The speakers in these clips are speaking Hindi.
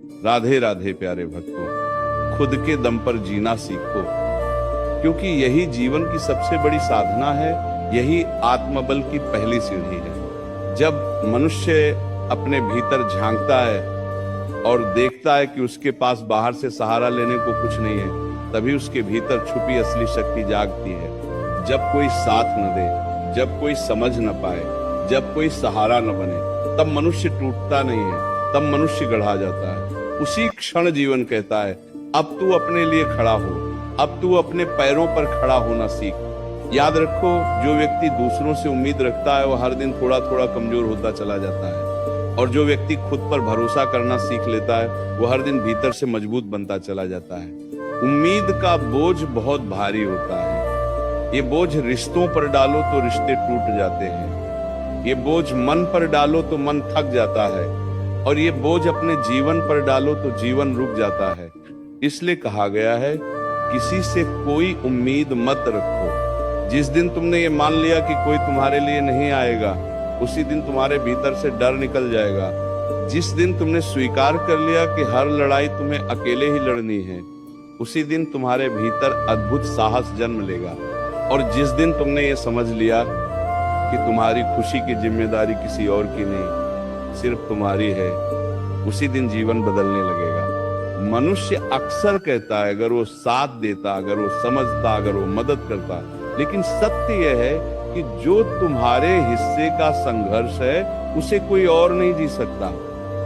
राधे राधे प्यारे भक्तों, खुद के दम पर जीना सीखो, क्योंकि यही जीवन की सबसे बड़ी साधना है। यही आत्मबल की पहली सीढ़ी है। जब मनुष्य अपने भीतर झांकता है और देखता है कि उसके पास बाहर से सहारा लेने को कुछ नहीं है, तभी उसके भीतर छुपी असली शक्ति जागती है। जब कोई साथ न दे, जब कोई समझ न पाए, जब कोई सहारा न बने, तब मनुष्य टूटता नहीं है, तब मनुष्य गढ़ा जाता है। उसी क्षण जीवन कहता है, अब तू अपने लिए खड़ा हो, अब तू अपने पैरों पर खड़ा होना सीख। याद रखो, जो व्यक्ति दूसरों से उम्मीद रखता है वो हर दिन थोड़ा थोड़ा कमजोर होता चला जाता है, और जो व्यक्ति खुद पर भरोसा करना सीख लेता है वो हर दिन भीतर से मजबूत बनता चला जाता है। उम्मीद का बोझ बहुत भारी होता है। ये बोझ रिश्तों पर डालो तो रिश्ते टूट जाते हैं, ये बोझ मन पर डालो तो मन थक जाता है, और ये बोझ अपने जीवन पर डालो तो जीवन रुक जाता है। इसलिए कहा गया है, किसी से कोई उम्मीद मत रखो। जिस दिन तुमने ये मान लिया कि कोई तुम्हारे लिए नहीं आएगा, उसी दिन तुम्हारे भीतर से डर निकल जाएगा। जिस दिन तुमने स्वीकार कर लिया कि हर लड़ाई तुम्हें अकेले ही लड़नी है, उसी दिन तुम्हारे भीतर अद्भुत साहस जन्म लेगा। और जिस दिन तुमने ये समझ लिया कि तुम्हारी खुशी की जिम्मेदारी किसी और की नहीं, सिर्फ तुम्हारी है, उसी दिन जीवन बदलने लगेगा। मनुष्य अक्सर कहता है, अगर वो साथ देता, अगर वो समझता, अगर वो मदद करता, लेकिन सत्य यह है कि जो तुम्हारे हिस्से का संघर्ष है उसे कोई और नहीं जी सकता।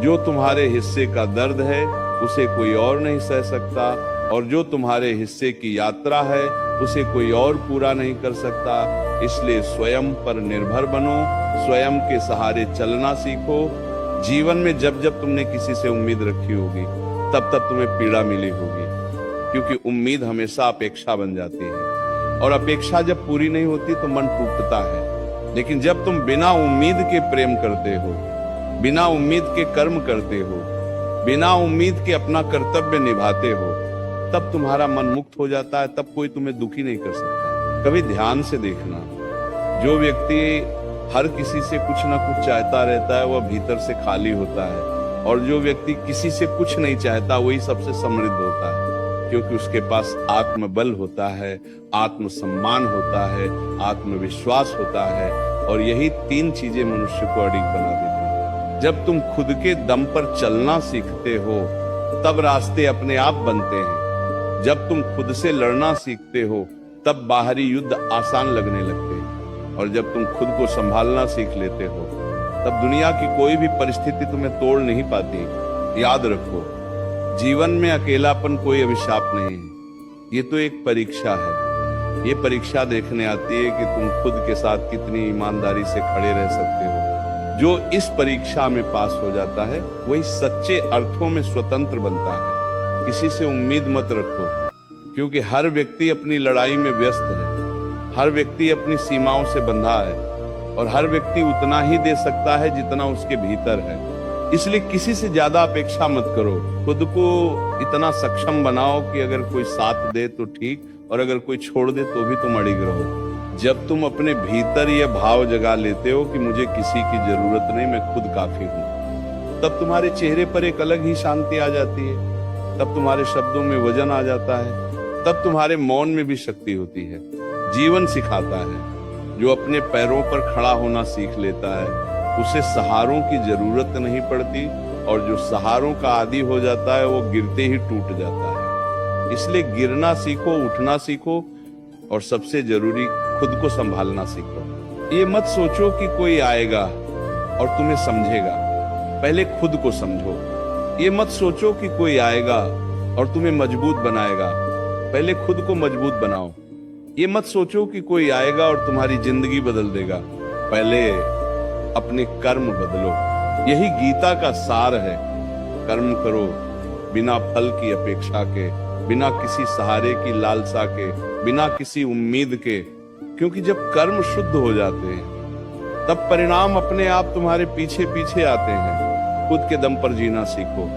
जो तुम्हारे हिस्से का दर्द है उसे कोई और नहीं सह सकता, और जो तुम्हारे हिस्से की यात्रा है उसे कोई और पूरा नहीं कर सकता। इसलिए स्वयं पर निर्भर बनो, स्वयं के सहारे चलना सीखो। जीवन में जब जब तुमने किसी से उम्मीद रखी होगी, तब तब तुम्हें पीड़ा मिली होगी, क्योंकि उम्मीद हमेशा अपेक्षा बन जाती है, और अपेक्षा जब पूरी नहीं होती तो मन टूटता है। लेकिन जब तुम बिना उम्मीद के प्रेम करते हो, बिना उम्मीद के कर्म करते हो, बिना उम्मीद के अपना कर्तव्य निभाते हो, तब तुम्हारा मन मुक्त हो जाता है, तब कोई तुम्हें दुखी नहीं कर सकता। कभी ध्यान से देखना, जो व्यक्ति हर किसी से कुछ ना कुछ चाहता रहता है वह भीतर से खाली होता है, और जो व्यक्ति किसी से कुछ नहीं चाहता वही सबसे समृद्ध होता है, क्योंकि उसके पास आत्मबल होता है, आत्मसम्मान होता है, आत्मविश्वास होता है, और यही तीन चीजें मनुष्य को अडिग बना देती हैं। जब तुम खुद के दम पर चलना सीखते हो, तब रास्ते अपने आप बनते हैं। जब तुम खुद से लड़ना सीखते हो, तब बाहरी युद्ध आसान लगने लगते हैं, और जब तुम खुद को संभालना सीख लेते हो, तब दुनिया की कोई भी परिस्थिति तुम्हें तोड़ नहीं पाती। याद रखो, जीवन में अकेलापन कोई अभिशाप नहीं है, ये तो एक परीक्षा है। ये परीक्षा देखने आती है कि तुम खुद के साथ कितनी ईमानदारी से खड़े रह सकते हो। जो इस परीक्षा में पास हो जाता है वही सच्चे अर्थों में स्वतंत्र बनता है। किसी से उम्मीद मत रखो, क्योंकि हर व्यक्ति अपनी लड़ाई में व्यस्त है, हर व्यक्ति अपनी सीमाओं से बंधा है, और हर व्यक्ति उतना ही दे सकता है जितना उसके भीतर है। इसलिए किसी से ज्यादा अपेक्षा मत करो। खुद को इतना सक्षम बनाओ कि अगर कोई साथ दे तो ठीक, और अगर कोई छोड़ दे तो भी तुम अड़िग रहो। जब तुम अपने भीतर यह भाव जगा लेते हो कि मुझे किसी की जरूरत नहीं, मैं खुद काफी हूँ, तब तुम्हारे चेहरे पर एक अलग ही शांति आ जाती है, तब तुम्हारे शब्दों में वजन आ जाता है, तब तुम्हारे मौन में भी शक्ति होती है। जीवन सिखाता है, जो अपने पैरों पर खड़ा होना सीख लेता है उसे सहारों की जरूरत नहीं पड़ती, और जो सहारों का आदी हो जाता है वो गिरते ही टूट जाता है। इसलिए गिरना सीखो, उठना सीखो, और सबसे जरूरी खुद को संभालना सीखो। ये मत सोचो कि कोई आएगा और तुम्हें समझेगा, पहले खुद को समझो। ये मत सोचो कि कोई आएगा और तुम्हें मजबूत बनाएगा, पहले खुद को मजबूत बनाओ। ये मत सोचो कि कोई आएगा और तुम्हारी जिंदगी बदल देगा, पहले अपने कर्म बदलो। यही गीता का सार है। कर्म करो बिना फल की अपेक्षा के, बिना किसी सहारे की लालसा के, बिना किसी उम्मीद के, क्योंकि जब कर्म शुद्ध हो जाते हैं तब परिणाम अपने आप तुम्हारे पीछे पीछे आते हैं। खुद के दम पर जीना सीखो।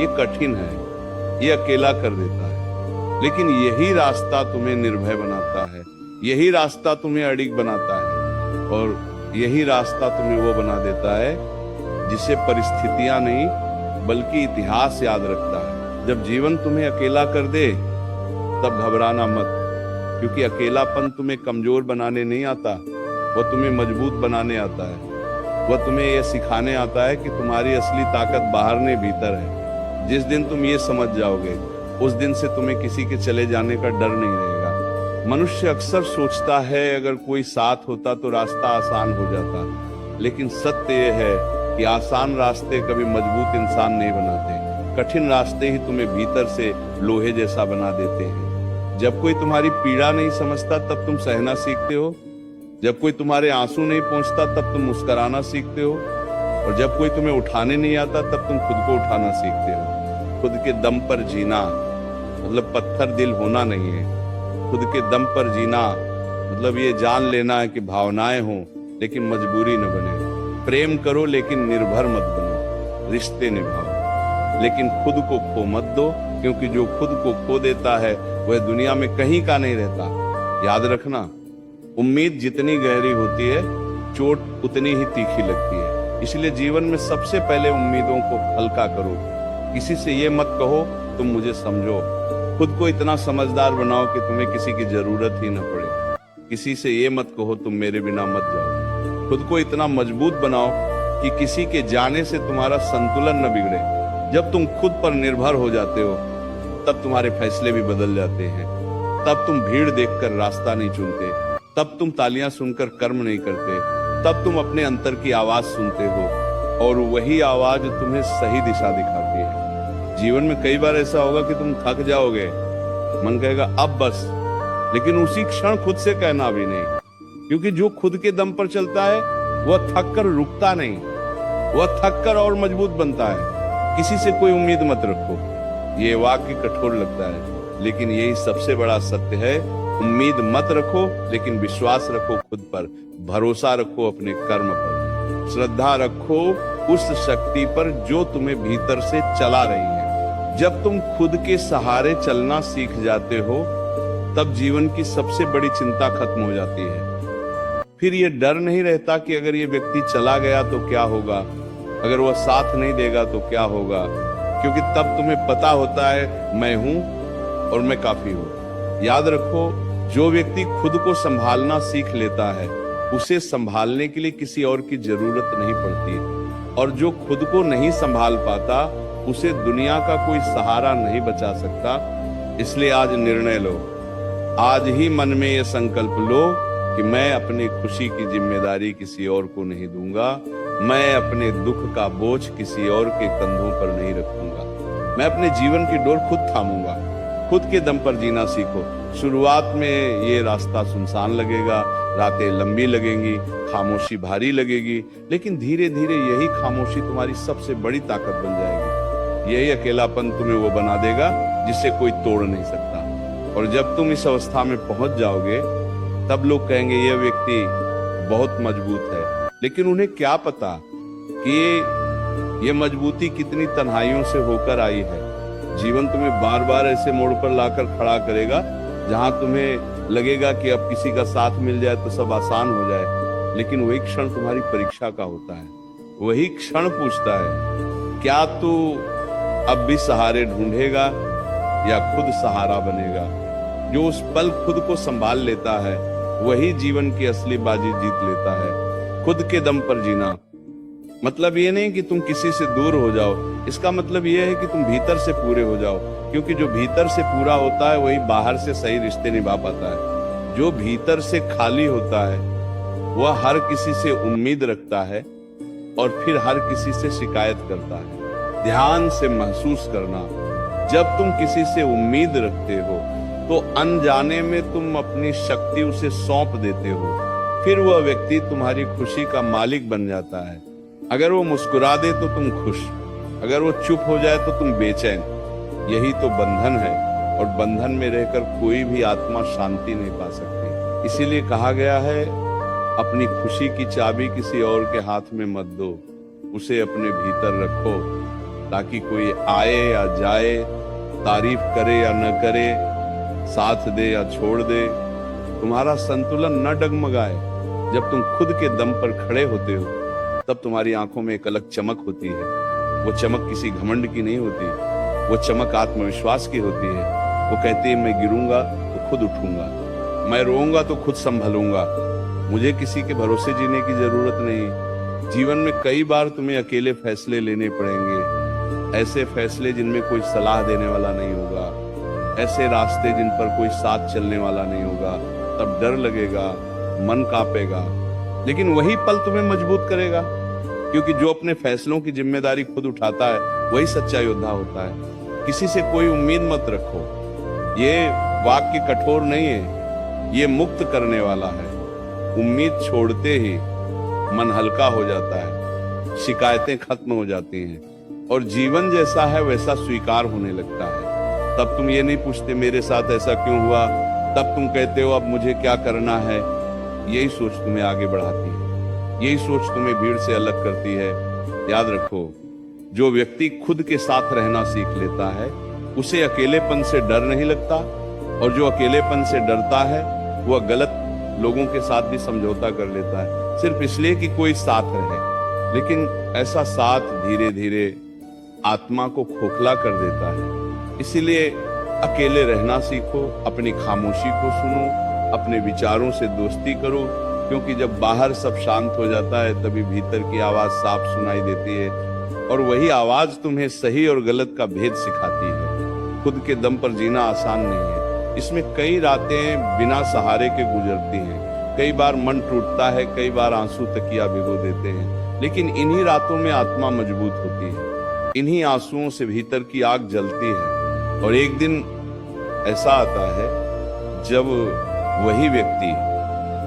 ये कठिन है, ये अकेला कर देता है, लेकिन यही रास्ता तुम्हें निर्भय बनाता है, यही रास्ता तुम्हें अडिग बनाता है, और यही रास्ता तुम्हें वो बना देता है जिसे परिस्थितियां नहीं बल्कि इतिहास याद रखता है। जब जीवन तुम्हें अकेला कर दे तब घबराना मत, क्योंकि अकेलापन तुम्हें कमजोर बनाने नहीं आता, वह तुम्हें मजबूत बनाने आता है। वह तुम्हें यह सिखाने आता है कि तुम्हारी असली ताकत बाहर नहीं भीतर है। जिस दिन तुम ये समझ जाओगे उस दिन से तुम्हें किसी के चले जाने का डर नहीं रहेगा। मनुष्य अक्सर सोचता है अगर कोई साथ होता तो रास्ता आसान हो जाता, लेकिन सत्य यह है कि आसान रास्ते कभी मजबूत इंसान नहीं बनाते। कठिन रास्ते ही तुम्हें भीतर से लोहे जैसा बना देते हैं। जब कोई तुम्हारी पीड़ा नहीं समझता तब तुम सहना सीखते हो। जब कोई तुम्हारे आंसू नहीं पहुंचता तब तुम मुस्कुराना सीखते हो। और जब कोई तुम्हें उठाने नहीं आता तब तुम खुद को उठाना सीखते हो। खुद के दम पर जीना मतलब पत्थर दिल होना नहीं है। खुद के दम पर जीना मतलब ये जान लेना है कि भावनाएं हों लेकिन मजबूरी न बने। प्रेम करो लेकिन निर्भर मत बनो। रिश्ते निभाओ लेकिन खुद को खो मत दो, क्योंकि जो खुद को खो देता है वह दुनिया में कहीं का नहीं रहता। याद रखना, उम्मीद जितनी गहरी होती है चोट उतनी ही तीखी लगती है। इसलिए जीवन में सबसे पहले उम्मीदों को हल्का करो। किसी से ये मत कहो तुम मुझे समझो। खुद को इतना समझदार बनाओ कि तुम्हें किसी की जरूरत ही न पड़े। किसी से ये मत कहो तुम मेरे बिना मत जाओ। खुद को इतना मजबूत बनाओ कि किसी के जाने से तुम्हारा संतुलन न बिगड़े। जब तुम खुद पर निर्भर हो जाते हो तब तुम्हारे फैसले भी बदल जाते हैं। तब तुम भीड़ देखकर रास्ता नहीं चुनते, तब तुम तालियां सुनकर कर्म नहीं करते, तब तुम अपने अंतर की आवाज सुनते हो और वही आवाज तुम्हें सही दिशा दिखाती है। जीवन में कई बार ऐसा होगा कि तुम थक जाओगे, मन कहेगा अब बस, लेकिन उसी क्षण खुद से कहना भी नहीं, क्योंकि जो खुद के दम पर चलता है वह थक कर रुकता नहीं, वह थक कर और मजबूत बनता है। किसी से कोई उम्मीद मत रखो। ये वाक्य कठोर लगता है, लेकिन यही सबसे बड़ा सत्य है। उम्मीद मत रखो, लेकिन विश्वास रखो खुद पर, भरोसा रखो अपने कर्म पर, श्रद्धा रखो उस शक्ति पर जो तुम्हें भीतर से चला रही है। जब तुम खुद के सहारे चलना सीख जाते हो तब जीवन की सबसे बड़ी चिंता खत्म हो जाती है। फिर ये डर नहीं रहता कि अगर ये व्यक्ति चला गया तो क्या होगा, अगर वह साथ नहीं देगा तो क्या होगा, क्योंकि तब तुम्हें पता होता है मैं हूं और मैं काफी हूं। याद रखो, जो व्यक्ति खुद को संभालना सीख लेता है उसे संभालने के लिए किसी और की जरूरत नहीं पड़ती, और जो खुद को नहीं संभाल पाता उसे दुनिया का कोई सहारा नहीं बचा सकता। इसलिए आज निर्णय लो, आज ही मन में यह संकल्प लो कि मैं अपनी खुशी की जिम्मेदारी किसी और को नहीं दूंगा, मैं अपने दुख का बोझ किसी और के कंधों पर नहीं रखूंगा, मैं अपने जीवन की डोर खुद थामूंगा। खुद के दम पर जीना सीखो। शुरुआत में ये रास्ता सुनसान लगेगा, रातें लंबी लगेंगी, खामोशी भारी लगेगी, लेकिन धीरे धीरे यही खामोशी तुम्हारी सबसे बड़ी ताकत बन जाएगी। यही अकेलापन तुम्हें वो बना देगा जिसे कोई तोड़ नहीं सकता। और जब तुम इस अवस्था में पहुंच जाओगे तब लोग कहेंगे यह व्यक्ति बहुत मजबूत है, लेकिन उन्हें क्या पता कि ये मजबूती कितनी तन्हाइयों से होकर आई है। जीवन तुम्हें बार बार ऐसे मोड़ पर लाकर खड़ा करेगा जहां तुम्हें लगेगा कि अब किसी का साथ मिल जाए तो सब आसान हो जाए, लेकिन वही क्षण तुम्हारी परीक्षा का होता है। वही क्षण पूछता है क्या तू अब भी सहारे ढूंढेगा या खुद सहारा बनेगा। जो उस पल खुद को संभाल लेता है वही जीवन की असली बाजी जीत लेता है। खुद के दम पर जीना मतलब ये नहीं कि तुम किसी से दूर हो जाओ, इसका मतलब ये है कि तुम भीतर से पूरे हो जाओ, क्योंकि जो भीतर से पूरा होता है वही बाहर से सही रिश्ते निभा पाता है। जो भीतर से खाली होता है वह हर किसी से उम्मीद रखता है और फिर हर किसी से शिकायत करता है। ध्यान से महसूस करना, जब तुम किसी से उम्मीद रखते हो तो अनजाने में तुम अपनी शक्ति उसे सौंप देते हो, फिर वह व्यक्ति तुम्हारी खुशी का मालिक बन जाता है। अगर वो मुस्कुरा दे तो तुम खुश, अगर वो चुप हो जाए तो तुम बेचैन। यही तो बंधन है, और बंधन में रहकर कोई भी आत्मा शांति नहीं पा सकती। इसीलिए कहा गया है अपनी खुशी की चाबी किसी और के हाथ में मत दो, उसे अपने भीतर रखो, ताकि कोई आए या जाए, तारीफ करे या न करे, साथ दे या छोड़ दे, तुम्हारा संतुलन न डगमगाए। जब तुम खुद के दम पर खड़े होते हो तब तुम्हारी आंखों में एक अलग चमक होती है। वो चमक किसी घमंड की नहीं होती, वो चमक आत्मविश्वास की होती है। वो कहती है मैं गिरूंगा तो खुद उठूंगा, मैं रोऊंगा तो खुद संभलूंगा, मुझे किसी के भरोसे जीने की जरूरत नहीं। जीवन में कई बार तुम्हें अकेले फैसले लेने पड़ेंगे, ऐसे फैसले जिनमें कोई सलाह देने वाला नहीं होगा, ऐसे रास्ते जिन पर कोई साथ चलने वाला नहीं होगा। तब डर लगेगा, मन कांपेगा, लेकिन वही पल तुम्हें मजबूत करेगा, क्योंकि जो अपने फैसलों की जिम्मेदारी खुद उठाता है वही सच्चा योद्धा होता है। किसी से कोई उम्मीद मत रखो, ये वाक्य कठोर नहीं है, ये मुक्त करने वाला है। उम्मीद छोड़ते ही मन हल्का हो जाता है, शिकायतें खत्म हो जाती हैं और जीवन जैसा है वैसा स्वीकार होने लगता है। तब तुम ये नहीं पूछते मेरे साथ ऐसा क्यों हुआ, तब तुम कहते हो अब मुझे क्या करना है। यही सोच तुम्हें आगे बढ़ाती है, यही सोच तुम्हें भीड़ से अलग करती है। याद रखो, जो व्यक्ति खुद के साथ रहना सीख लेता है उसे अकेलेपन से डर नहीं लगता, और जो अकेलेपन से डरता है वह गलत लोगों के साथ भी समझौता कर लेता है, सिर्फ इसलिए कि कोई साथ रहे। लेकिन ऐसा साथ धीरे धीरे आत्मा को खोखला कर देता है। इसीलिए अकेले रहना सीखो, अपनी खामोशी को सुनो, अपने विचारों से दोस्ती करो, क्योंकि जब बाहर सब शांत हो जाता है तभी भीतर की आवाज साफ सुनाई देती है, और वही आवाज तुम्हें सही और गलत का भेद सिखाती है। खुद के दम पर जीना आसान नहीं है, इसमें कई रातें बिना सहारे के गुजरती हैं, कई बार मन टूटता है, कई बार आंसू तकिया भिगो देते हैं, लेकिन इन्हीं रातों में आत्मा मजबूत होती है, इन्हीं आंसुओं से भीतर की आग जलती है। और एक दिन ऐसा आता है जब वही व्यक्ति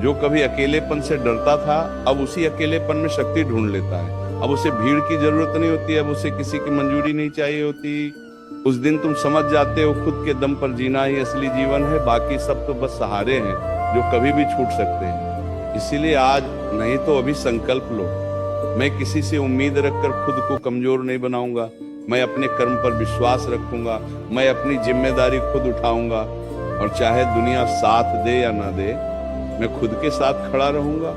जो कभी अकेलेपन से डरता था अब उसी अकेलेपन में शक्ति ढूंढ लेता है। अब उसे भीड़ की जरूरत नहीं होती, अब उसे किसी की मंजूरी नहीं चाहिए होती। उस दिन तुम समझ जाते हो खुद के दम पर जीना ही असली जीवन है, बाकी सब तो बस सहारे हैं जो कभी भी छूट सकते हैं। इसीलिए आज नहीं तो अभी संकल्प लो, मैं किसी से उम्मीद रखकर खुद को कमजोर नहीं बनाऊंगा, मैं अपने कर्म पर विश्वास रखूंगा, मैं अपनी जिम्मेदारी खुद उठाऊंगा, और चाहे दुनिया साथ दे या ना दे, मैं खुद के साथ खड़ा रहूंगा।